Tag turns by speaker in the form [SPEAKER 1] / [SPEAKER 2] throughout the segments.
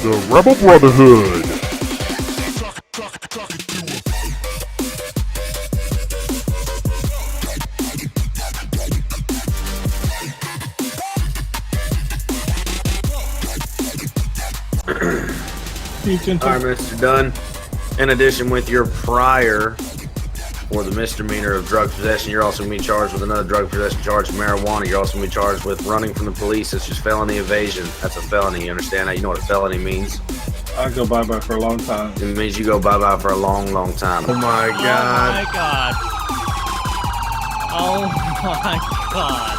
[SPEAKER 1] The Rebel Brotherhood.
[SPEAKER 2] Alright, Mr. Dunn. In addition, with your prior for the misdemeanor of drug possession, you're also going to be charged with another drug possession charge of marijuana. You're also going to be charged with running from the police. It's just felony evasion. That's a felony. You understand that? You know what a felony means?
[SPEAKER 3] I go bye-bye for a long time.
[SPEAKER 2] It means you go bye-bye for a long, long time.
[SPEAKER 4] Oh my god.
[SPEAKER 5] Oh my god. Oh my god.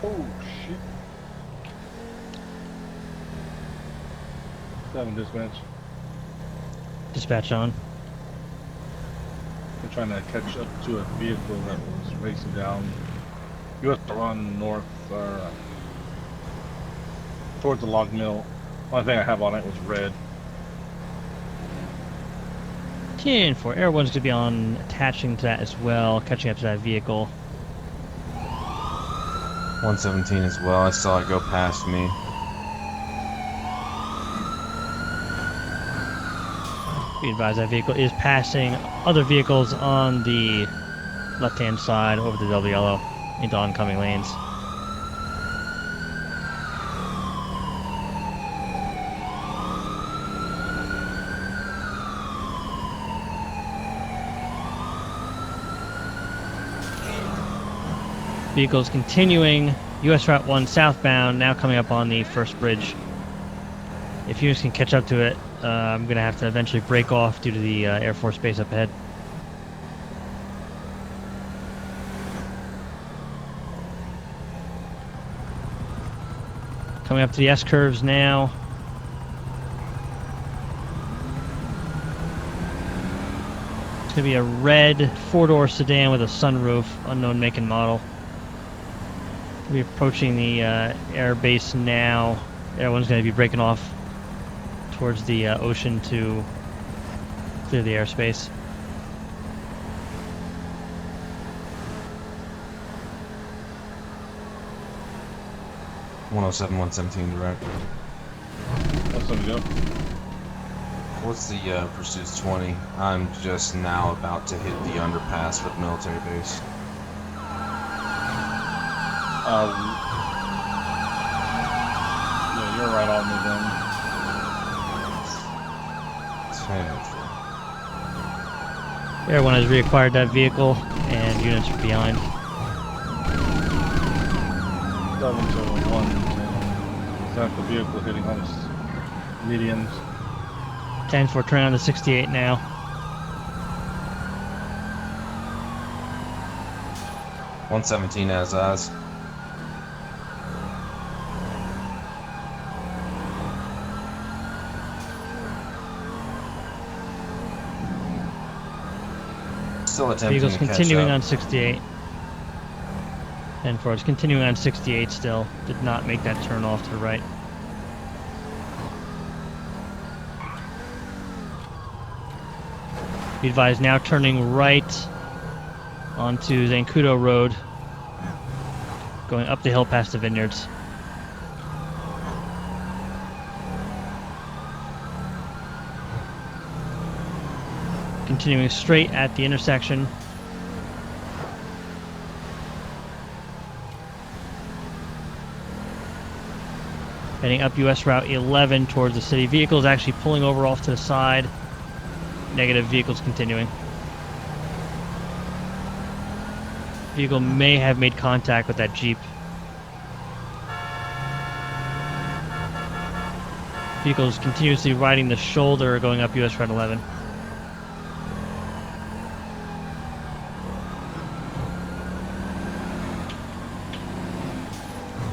[SPEAKER 3] Oh shit. 7 dispatch.
[SPEAKER 5] Dispatch on.
[SPEAKER 3] We're trying to catch up to a vehicle that was racing down US run north towards the log mill. Only thing I have on it was red.
[SPEAKER 5] 10-4. Air 1's going to be on attaching to that as well, catching up to that vehicle.
[SPEAKER 4] 117 as well. I saw it go past me.
[SPEAKER 5] Be advised that vehicle is passing other vehicles on the left-hand side over the double yellow into oncoming lanes. Vehicles continuing US Route 1 southbound, now coming up on the first bridge. If units can catch up to it, I'm going to have to eventually break off due to the Air Force Base up ahead. Coming up to the S-curves now. It's going to be a red four-door sedan with a sunroof, unknown make and model. We're approaching the air base now. Everyone's going to be breaking off towards the ocean to clear the airspace.
[SPEAKER 4] .107, 117 direct.
[SPEAKER 3] Let's let me go.
[SPEAKER 4] What's the pursuit's 20? I'm just now about to hit the underpass for the military base.
[SPEAKER 3] Yeah, you're right on me then.
[SPEAKER 5] Air 1 has reacquired that vehicle, and units are behind.
[SPEAKER 3] 7 to 1. Is that the vehicle hitting on us? Medians.
[SPEAKER 5] 10-4, turn on to 68 now.
[SPEAKER 4] .117 as eyes. Still attempting
[SPEAKER 5] Vehicle's
[SPEAKER 4] to catch
[SPEAKER 5] continuing
[SPEAKER 4] up.
[SPEAKER 5] on 68. 10-4 is continuing on 68 still. Did not make that turn off to the right. Be advised, now turning right onto Zancudo Road, going up the hill past the vineyards. Continuing straight at the intersection. Heading up US Route 11 towards the city. Vehicles actually pulling over off to the side. Negative, vehicles continuing. Vehicle may have made contact with that Jeep. Vehicles continuously riding the shoulder going up US Route 11.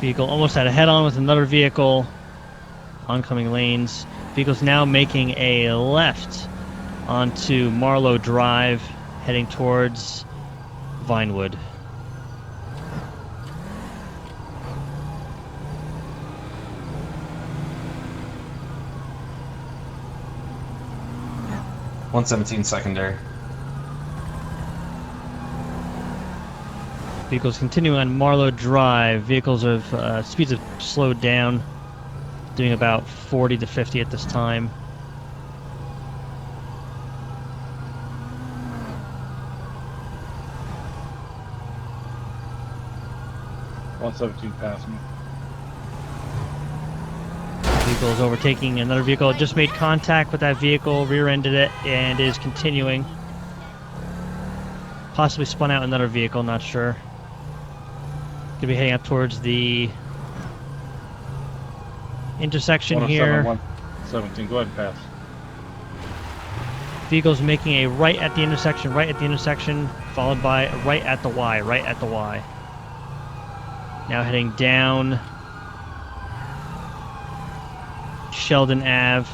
[SPEAKER 5] Vehicle almost had a head-on with another vehicle. Oncoming lanes. Vehicle's now making a left onto Marlowe Drive, heading towards Vinewood.
[SPEAKER 4] .117 secondary.
[SPEAKER 5] Vehicles continuing on Marlow Drive. Vehicles have speeds have slowed down, doing about 40 to 50 at this time.
[SPEAKER 3] .117 past me.
[SPEAKER 5] Vehicle is overtaking another vehicle. It just made contact with that vehicle, rear-ended it, and is continuing. Possibly spun out another vehicle, not sure. Could be heading up towards the intersection here.
[SPEAKER 3] 117, go ahead and pass.
[SPEAKER 5] Vehicle's making a right at the intersection, followed by a right at the Y. Now heading down Sheldon Ave.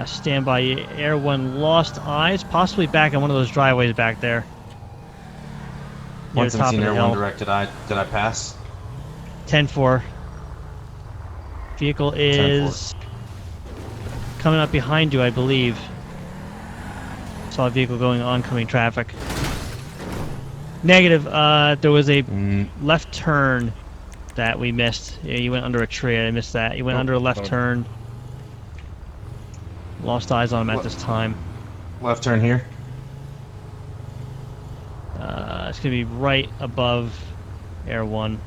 [SPEAKER 5] Stand by, Air 1 lost eyes, possibly back in one of those driveways back there. Near the top of
[SPEAKER 4] 117
[SPEAKER 5] the
[SPEAKER 4] Air
[SPEAKER 5] hill.
[SPEAKER 4] 1 direct, did I pass?
[SPEAKER 5] 10-4. Vehicle is coming up behind you, I believe. Saw a vehicle going oncoming traffic. Negative. There was a left turn that we missed. Yeah, you went under a tree. I missed that. You went under a left turn. Lost eyes on him at this time.
[SPEAKER 4] Left turn here.
[SPEAKER 5] It's gonna be right above Air 1.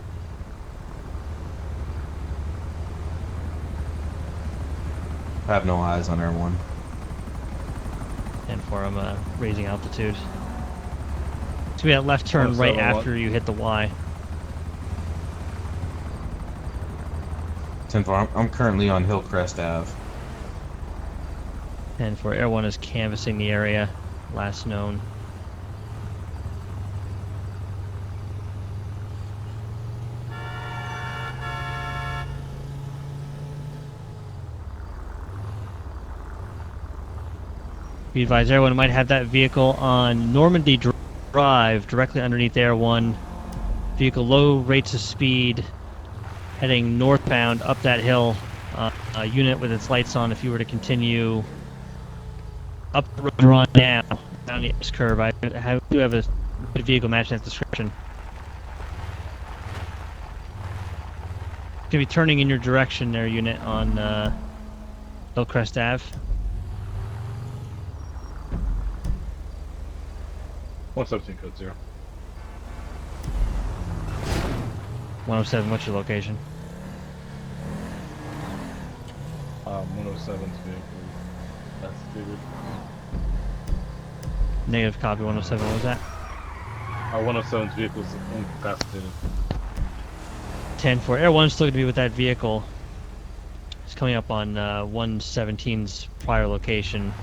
[SPEAKER 4] I have no eyes on Air 1.
[SPEAKER 5] And for him, raising altitude. It's gonna be that left turn right after you hit the Y.
[SPEAKER 4] 10-4. I'm currently on Hillcrest Ave.
[SPEAKER 5] And for Air 1 is canvassing the area, last known. Be advised, Air 1 might have that vehicle on Normandy Drive, directly underneath Air 1. Vehicle low rates of speed, heading northbound up that hill. A unit with its lights on if you were to continue up the road you're on now, down the S curve. I do have a good vehicle matching that description. Going to be turning in your direction there, unit, on Hillcrest Ave.
[SPEAKER 3] 117 code 0.
[SPEAKER 5] 107, what's your location?
[SPEAKER 3] 107's vehicle. That's stated.
[SPEAKER 5] Negative copy, 107, what was that?
[SPEAKER 3] 107's vehicle is incapacitated.
[SPEAKER 5] 10-4. Air 1's still going to be with that vehicle. It's coming up on 117's prior location.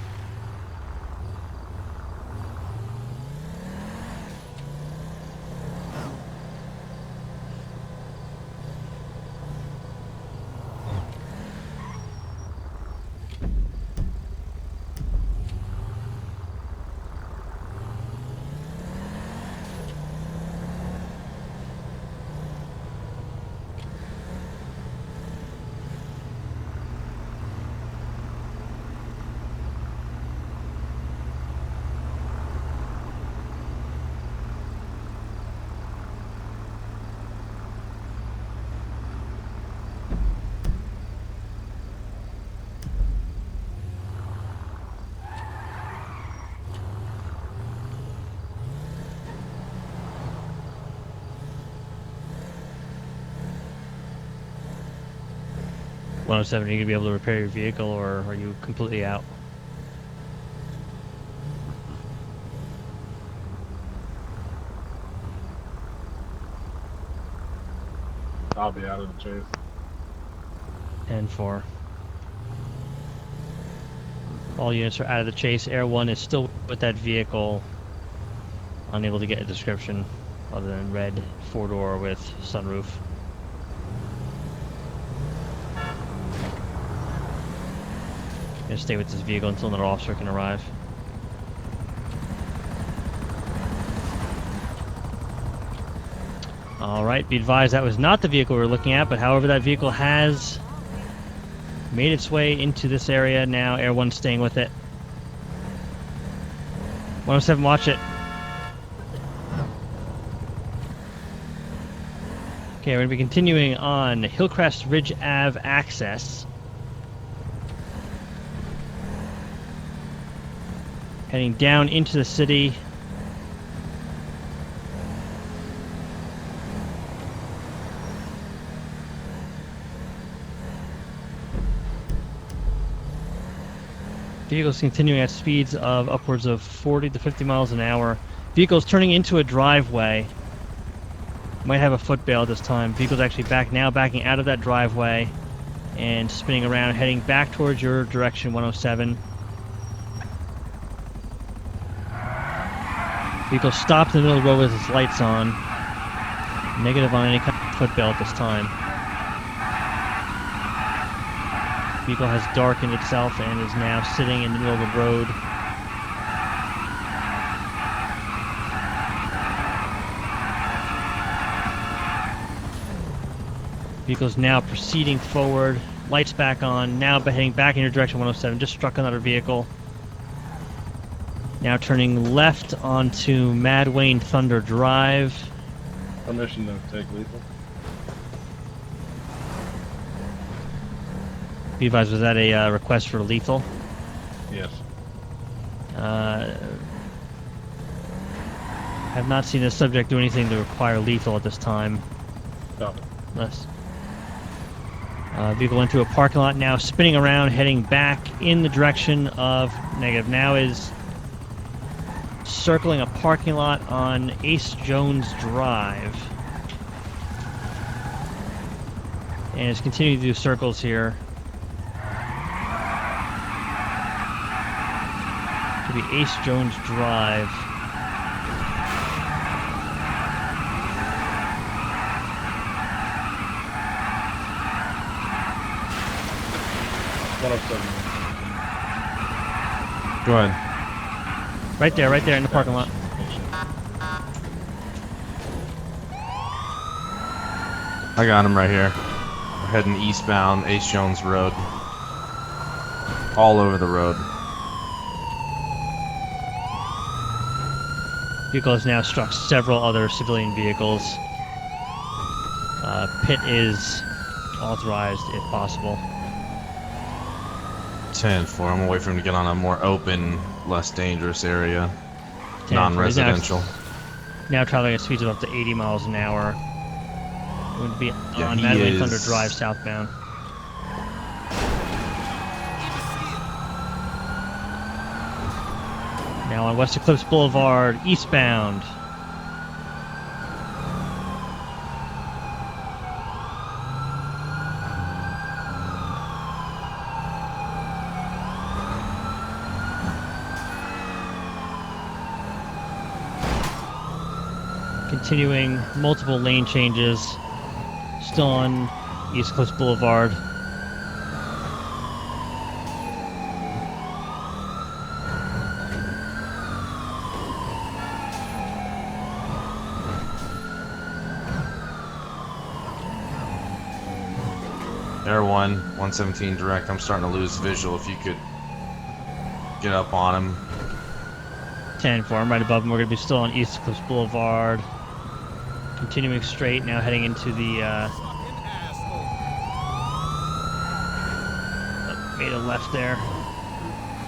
[SPEAKER 5] Are you going to be able to repair your vehicle, or are you completely out?
[SPEAKER 3] I'll be out of the chase.
[SPEAKER 5] 10-4. All units are out of the chase. Air 1 is still with that vehicle, unable to get a description other than red 4-door with sunroof. Gonna stay with this vehicle until another officer can arrive. Alright, be advised that was not the vehicle we were looking at, but however that vehicle has made its way into this area now. Air 1 staying with it. 107, watch it. Okay, we're going to be continuing on Hillcrest Ridge Ave access. Heading down into the city. Vehicles continuing at speeds of upwards of 40 to 50 miles an hour. Vehicles turning into a driveway. Might have a foot bail this time. Vehicles actually backing out of that driveway and spinning around, heading back towards your direction, 107. Vehicle stopped in the middle of the road with its lights on. Negative on any kind of foot bail at this time. Vehicle has darkened itself and is now sitting in the middle of the road. Vehicle's now proceeding forward. Lights back on. Now heading back in your direction, 107. Just struck another vehicle. Now turning left onto Mad Wayne Thunder Drive.
[SPEAKER 3] Permission to take lethal.
[SPEAKER 5] Be advised, was that a request for lethal?
[SPEAKER 3] Yes.
[SPEAKER 5] Have not seen the subject do anything to require lethal at this time.
[SPEAKER 3] Copy.
[SPEAKER 5] Unless vehicle into a parking lot, now spinning around, heading back in the direction of negative. Now is circling a parking lot on Ace Jones Drive. And is continuing to do circles here. To be Ace Jones Drive.
[SPEAKER 4] Go ahead.
[SPEAKER 5] Right there in the parking lot.
[SPEAKER 4] I got him right here. We're heading eastbound, Ace Jones Road. All over the road.
[SPEAKER 5] Vehicle has now struck several other civilian vehicles. Pit is authorized if possible.
[SPEAKER 4] 10-4. I'm gonna wait for him to get on a more open, less dangerous area.
[SPEAKER 5] 10-4.
[SPEAKER 4] Non-residential.
[SPEAKER 5] Now traveling at speeds of up to 80 miles an hour. Would be
[SPEAKER 4] Yeah,
[SPEAKER 5] on
[SPEAKER 4] he
[SPEAKER 5] Mad Wayne
[SPEAKER 4] is-
[SPEAKER 5] Thunder Drive southbound. Now on West Eclipse Boulevard eastbound. Continuing multiple lane changes. Still on East Eclipse Boulevard.
[SPEAKER 4] Air 1, 117 direct. I'm starting to lose visual. If you could get up on him.
[SPEAKER 5] 10-4, I'm right above him. We're going to be still on East Eclipse Boulevard. Continuing straight, now heading into the, made a left there.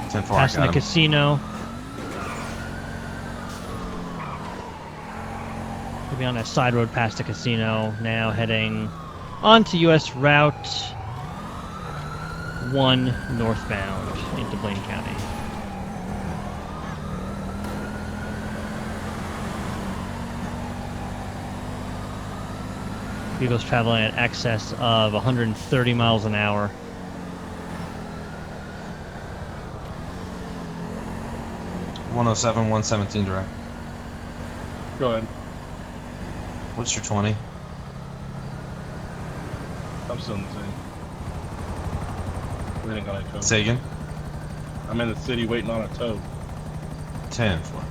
[SPEAKER 4] 10-4, I
[SPEAKER 5] Passing
[SPEAKER 4] got
[SPEAKER 5] the
[SPEAKER 4] him.
[SPEAKER 5] casino. We'll be on that side road past the casino. Now heading onto US Route 1 northbound into Blaine County. Vehicles traveling at excess of 130 miles an hour.
[SPEAKER 4] .107, 117 direct.
[SPEAKER 3] Go ahead.
[SPEAKER 4] What's your 20?
[SPEAKER 3] I'm still in the same. Waiting on it.
[SPEAKER 4] Say again?
[SPEAKER 3] I'm in the city waiting on a tow.
[SPEAKER 4] 10-4.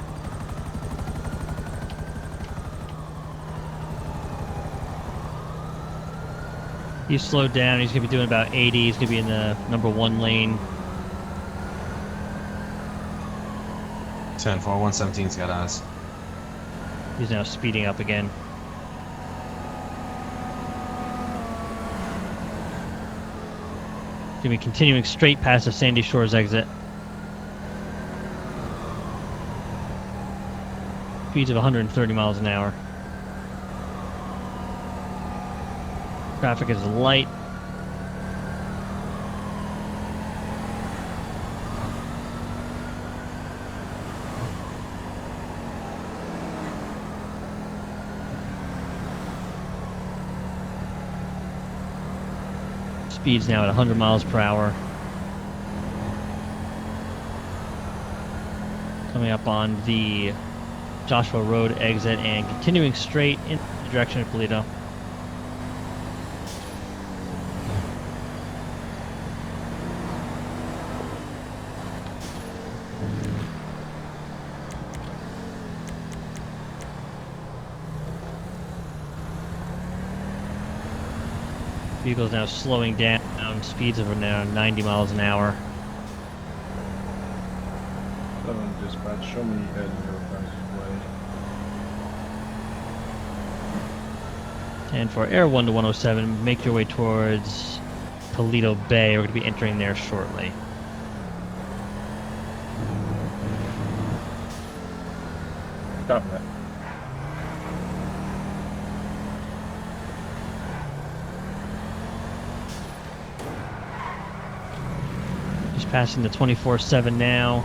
[SPEAKER 5] He's slowed down. He's going to be doing about 80. He's going to be in the number 1 lane.
[SPEAKER 4] 10-4. 117's got eyes.
[SPEAKER 5] He's now speeding up again. He's going to be continuing straight past the Sandy Shores exit. Speeds of 130 miles an hour. Traffic is light. Speeds now at 100 miles per hour. Coming up on the Joshua Road exit and continuing straight in the direction of Toledo. Vehicle's now slowing down. Speeds of now 90 miles an hour.
[SPEAKER 3] 7 dispatch, show me heading your guys' way.
[SPEAKER 5] And for Air 1 to 107, make your way towards Toledo Bay. We're going to be entering there shortly.
[SPEAKER 3] Copy that.
[SPEAKER 5] Just passing the 24/7 now.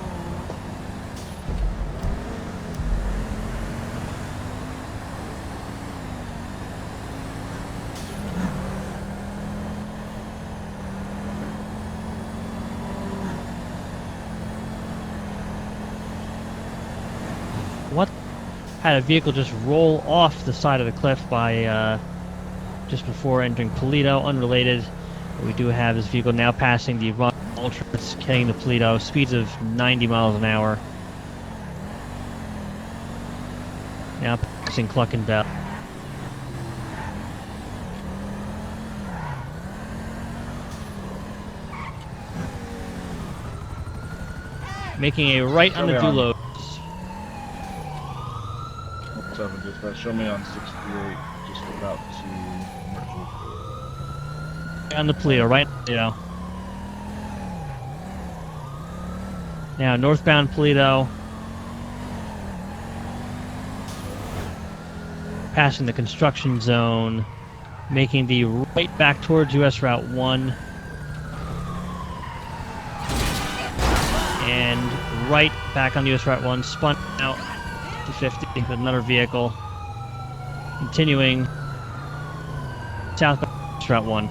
[SPEAKER 5] What? Had a vehicle just roll off the side of the cliff by just before entering Toledo, unrelated. But we do have this vehicle now passing the Run Ultras, heading to Toledo, speeds of 90 miles an hour. Now passing Cluck and Bell. Making a right on the Dulos.
[SPEAKER 3] 7 dispatch, show me on 68, just about to Myrtle.
[SPEAKER 5] On the Toledo, right? Toledo. Now northbound Toledo. Passing the construction zone. Making the right back towards US Route 1. And right back on US Route 1. Spun out to 50 with another vehicle. Continuing southbound US Route 1.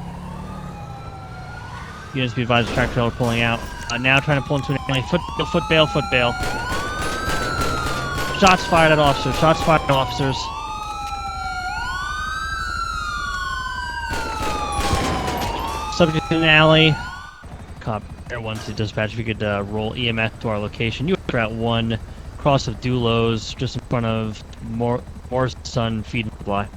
[SPEAKER 5] Units be advised, track trailer pulling out. Now trying to pull into an alley. Foot bail. Shots fired at officers. Subject in an alley. Cop Air 1 to dispatch. If you could roll EMS to our location. US Route 1, cross of Dulos, just in front of Moore's Sun Feed and Supply.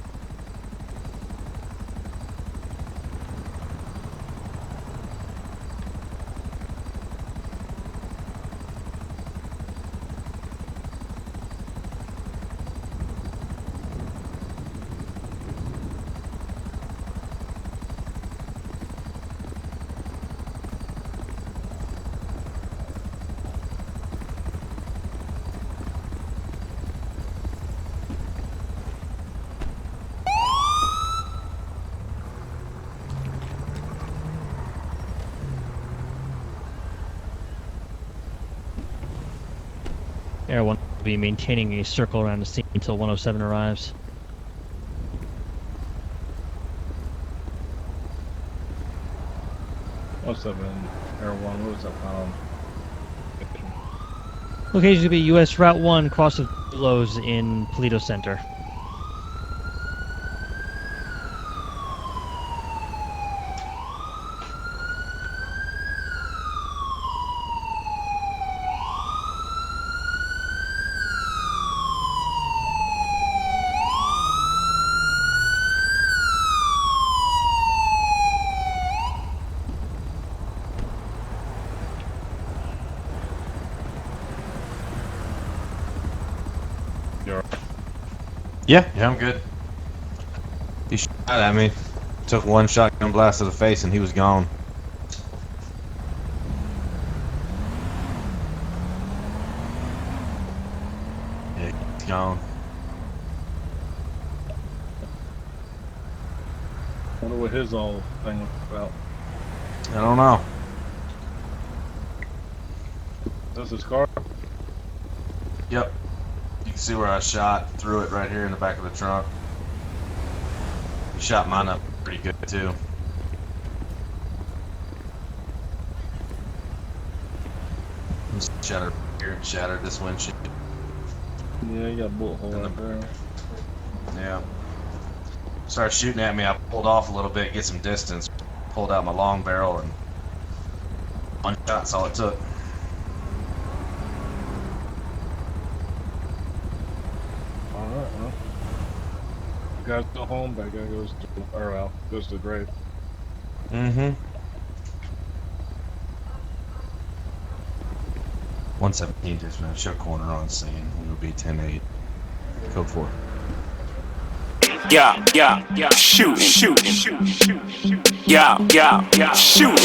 [SPEAKER 5] Air 1 will be maintaining a circle around the scene until 107 arrives.
[SPEAKER 3] Oh, 7 Air 1, what was that final?
[SPEAKER 5] Location will be US Route 1, cross of Dulos in Toledo Center.
[SPEAKER 4] Yeah, I'm good. He shot at me. Took one shotgun blast to the face and he was gone. Yeah, he's gone.
[SPEAKER 3] Wonder what his all thing was about.
[SPEAKER 4] I don't know.
[SPEAKER 3] That's his car.
[SPEAKER 4] Yep. You can see where I shot through it right here in the back of the trunk. He shot mine up pretty good too. Shattered here, shattered this windshield.
[SPEAKER 3] Yeah, you got a bullet hole right there.
[SPEAKER 4] Yeah. Started shooting at me. I pulled off a little bit, get some distance. Pulled out my long barrel and one shot's all it took.
[SPEAKER 3] Alright, well. The guy's still home, that guy goes to, or out, goes to the grave.
[SPEAKER 4] Mm-hmm. 117 dispatch, show corner on scene. It would be 10-8. Code 4.
[SPEAKER 6] Yeah, shoot, yeah, shoot, yeah, shooting.